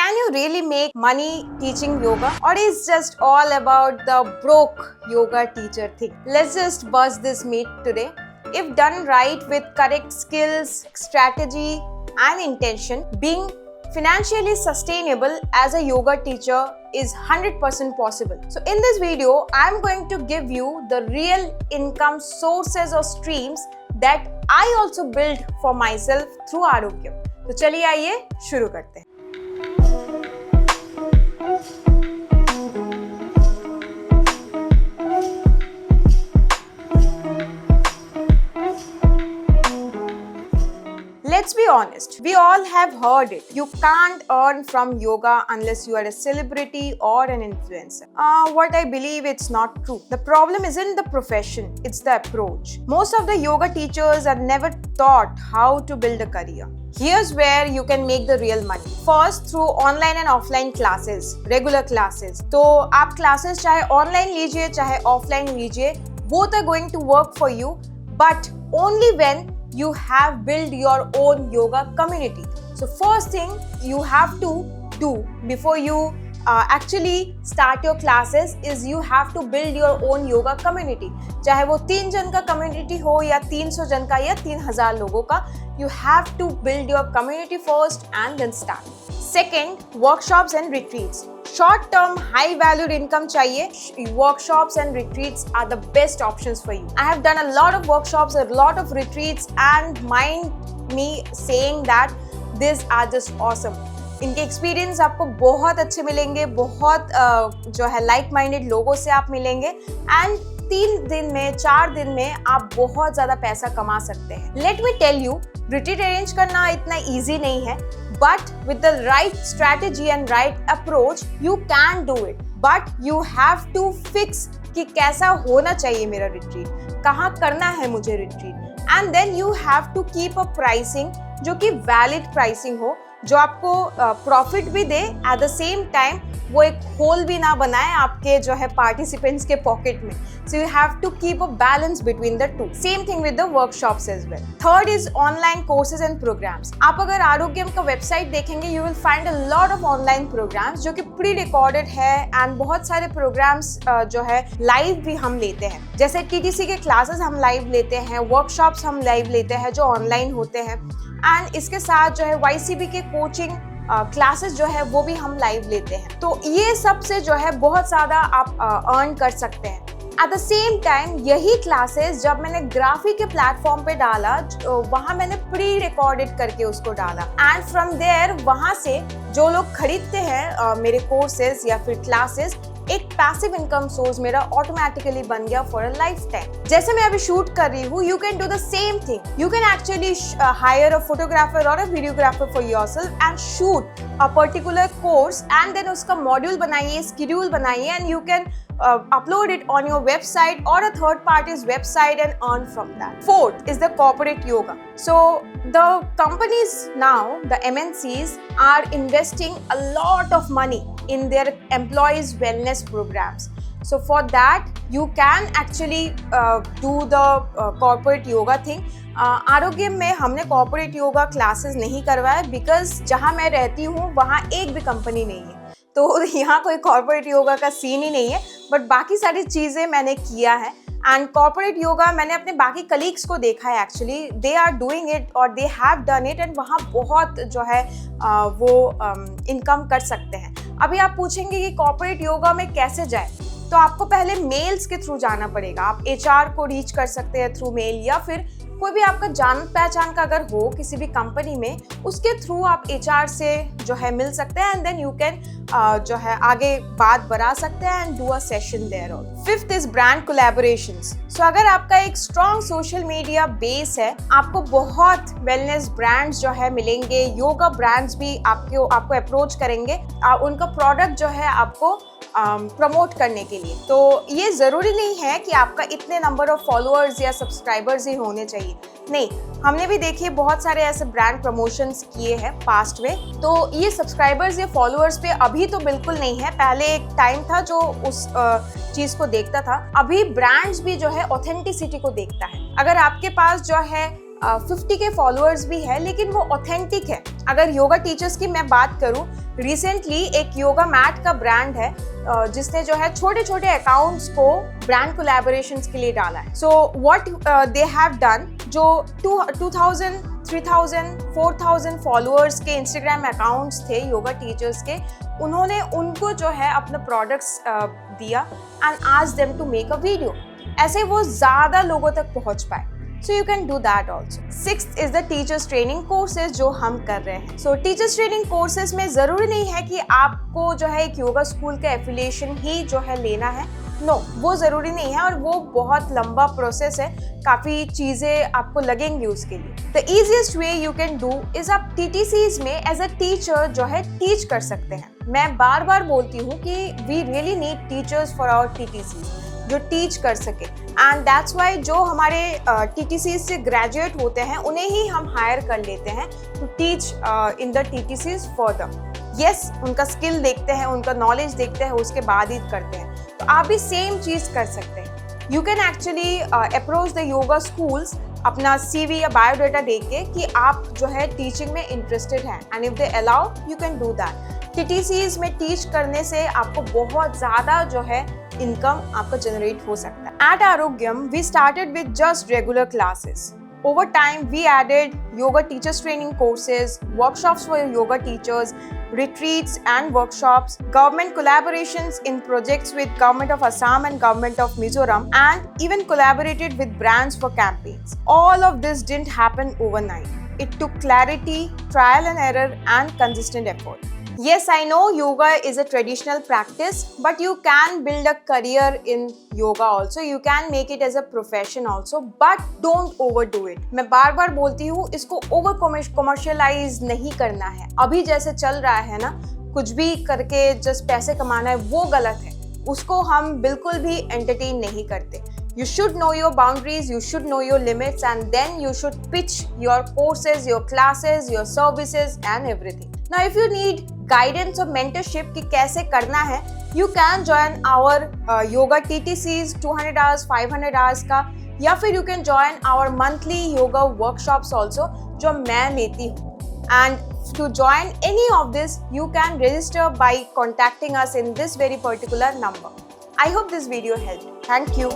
Can you really make money teaching yoga, or is just all about the broke yoga teacher thing? Let's just bust this myth today. If done right with correct skills, strategy and intention, being financially sustainable as a yoga teacher is 100% possible. So in this video, I'm going to give you the real income sources or streams that I also built for myself through Aarogyam. तो चलिए आइए शुरू करते हैं. Let's be honest, we all have heard it. You can't earn from yoga unless you are a celebrity or an influencer. What I believe, it's not true. The problem isn't the profession, it's the approach. Most of the yoga teachers are never taught how to build a career. Here's where you can make the real money. First, through online and offline classes, regular classes. तो आप classes चाहे online लीजिए चाहे offline लीजिए, both are going to work for you, but only when you have built your own yoga community. So first thing you have to do before you actually start your classes is you have to build your own yoga community. चाहे वो 3 जन का community हो या 300 जन का या 3000 लोगों का, you have to build your community first and then start. Second, workshops and retreats. Short term, high valued income चाहिए, workshops and retreats are the best options for you. I have done a lot of workshops, a lot of retreats, and mind me saying that these are just awesome. इनके experience आपको बहुत अच्छे मिलेंगे, बहुत जो है like minded लोगों से आप मिलेंगे, एंड 3 दिन में 4 दिन में आप बहुत ज़्यादा पैसा कमा सकते हैं. Let me tell you, retreat arrange करना इतना ईजी नहीं है, but with the right strategy and right approach you can do it, but you have to fix कि कैसा होना चाहिए मेरा रिट्रीट, कहाँ करना है मुझे retreat, and then you have to keep a pricing जो कि valid pricing हो, जो आपको प्रॉफिट भी दे, एट द सेम टाइम वो एक होल भी ना बनाए आपके जो है पार्टिसिपेंट्स के पॉकेट में. So you have to keep a balance between the two. Same thing with the workshops as well. Third is online courses and programs. आप अगर आरोग्यम का वेबसाइट देखेंगे, you will find a lot of online programs जो कि pre recorded है, and बहुत सारे programmes जो है लाइव भी हम लेते हैं. जैसे टीटीसी के क्लासेस हम लाइव लेते हैं, वर्कशॉप्स हम लाइव लेते हैं जो ऑनलाइन होते हैं, एंड इसके साथ जो है वाईसीबी के कोचिंग क्लासेस जो है वो भी हम लाइव लेते हैं. तो ये सब से जो है बहुत ज़्यादा आप अर्न कर सकते हैं. एट द सेम टाइम यही क्लासेस जब मैंने ग्राफी के प्लेटफॉर्म पे डाला, वहाँ मैंने प्री रिकॉर्डेड करके उसको डाला, एंड फ्रॉम देयर वहाँ से जो लोग खरीदते हैं मेरे कोर्सेज या फिर क्लासेस, एक पैसिव इनकम सोर्स मेरा ऑटोमेटिकली बन गया फॉर अ लाइफ टाइम. जैसे मैं अभी शूट कर रही हूँ, you can do the same thing. You can actually hire a photographer or a videographer for yourself and shoot a particular course, and then उसका मॉड्यूल बनाइए, स्केड्यूल बनाइए, and you can upload it on your website or a third party's website and earn from that. Fourth is the corporate yoga. So the companies now, the MNCs, are investing a lot of money in their employees wellness programs. So for that you can actually do the corporate yoga thing. आरोग्यम में हमने corporate yoga classes नहीं करवाए, because जहाँ मैं रहती हूँ वहाँ एक भी कंपनी नहीं है, तो यहाँ कोई कॉर्पोरेट योगा का सीन ही नहीं है. बट बाकी सारी चीज़ें मैंने किया है, एंड कॉर्पोरेट योगा मैंने अपने बाकी कलीग्स को देखा है, actually they are doing it और they have done it, and वहाँ बहुत जो है वो इनकम कर सकते हैं. अभी आप पूछेंगे कि कॉर्पोरेट योगा में कैसे जाए, तो आपको पहले मेल्स के थ्रू जाना पड़ेगा. आप एचआर को रीच कर सकते हैं थ्रू मेल, या फिर कोई भी आपका जान पहचान का अगर हो किसी भी कंपनी में, उसके थ्रू आप एचआर से जो है मिल सकते हैं, एंड देन यू कैन जो है आगे बात बढ़ा सकते हैं and do a session there. Fifth is brand collaborations. So अगर आपका एक स्ट्रॉन्ग सोशल मीडिया बेस है, आपको बहुत वेलनेस ब्रांड्स जो है मिलेंगे, योगा ब्रांड्स भी आपको अप्रोच करेंगे उनका प्रोडक्ट जो है आपको प्रमोट करने के लिए. तो ये ज़रूरी नहीं है कि आपका इतने नंबर ऑफ फॉलोअर्स या सब्सक्राइबर्स ही होने चाहिए. नहीं, हमने भी देखिए बहुत सारे ऐसे ब्रांड प्रमोशंस किए हैं पास्ट में. तो ये सब्सक्राइबर्स या फॉलोअर्स पे अभी तो बिल्कुल नहीं है. पहले एक टाइम था जो उस चीज़ को देखता था. अभी ब्रांड्स भी जो है ऑथेंटिसिटी को देखता है. अगर आपके पास जो है 50 के फॉलोअर्स भी है, लेकिन वो ऑथेंटिक है। अगर योगा टीचर्स की मैं बात करूं, रिसेंटली एक योगा मैट का ब्रांड है जिसने जो है छोटे छोटे अकाउंट्स को ब्रांड कोलैबोरेशंस के लिए डाला है। So what they have done, जो 2000 3000 4000 फॉलोअर्स के इंस्टाग्राम अकाउंट्स थे योगा टीचर्स के, उन्होंने उनको जो है अपना प्रोडक्ट्स दिया and asked them to make a video. ऐसे वो ज़्यादा लोगों तक पहुंच पाए। So you can do that also. Sixth is the teachers training courses जो हम कर रहे हैं। So teachers training courses में ज़रूरी नहीं है कि आपको जो है एक योगा स्कूल का एफिलिएशन ही जो है लेना है। नो, वो ज़रूरी नहीं है और वो बहुत लंबा प्रोसेस है, काफ़ी चीज़ें आपको लगेंगी उसके लिए। The easiest way you can do is आप TTCs में एज अ टीचर जो है टीच कर सकते हैं। मैं बार बार बोलती हूँ कि we really need teachers for our TTCs जो टीच कर सके, एंड दैट्स वाई जो हमारे TTCs से ग्रेजुएट होते हैं उन्हें ही हम हायर कर लेते हैं to teach in the TTCs further. Yes, उनका स्किल देखते हैं, उनका नॉलेज देखते हैं, उसके बाद ही करते हैं। तो आप भी सेम चीज़ कर सकते हैं। You can actually approach the yoga schools अपना CV या बायोडाटा दे के कि आप जो है टीचिंग में इंटरेस्टेड हैं, and if they allow you can do that. TTCs में टीच करने से आपको बहुत ज़्यादा जो है इनकम आपका जनरेट हो सकता है। At Aarogyam, we started with just regular classes. Over time, we added yoga teachers training courses, workshops for yoga teachers, retreats and workshops, government collaborations in projects with Government of Assam and Government of Mizoram, and even collaborated with brands for campaigns. All of this didn't happen overnight. It took clarity, trial and error, and consistent effort. Yes, I know yoga is a traditional practice, but you can build a career in yoga also. You can make it as a profession also, but don't overdo it. मैं बार बार बोलती हूँ, इसको over commercialize नहीं करना है। अभी जैसे चल रहा है ना, कुछ भी करके just पैसे कमाना है, वो गलत है। उसको हम बिल्कुल भी entertain नहीं करते। You should know your boundaries, you should know your limits, and then you should pitch your courses, your classes, your services and everything. Now, if you need guidance or mentorship कि कैसे करना है, you can join our yoga TTCs 200 hours, 500 hours का, या फिर you can join our monthly yoga workshops also जो मैं लेती हूँ। And to join any of this, you can register by contacting us in this very particular number. I hope this video helped. Thank you.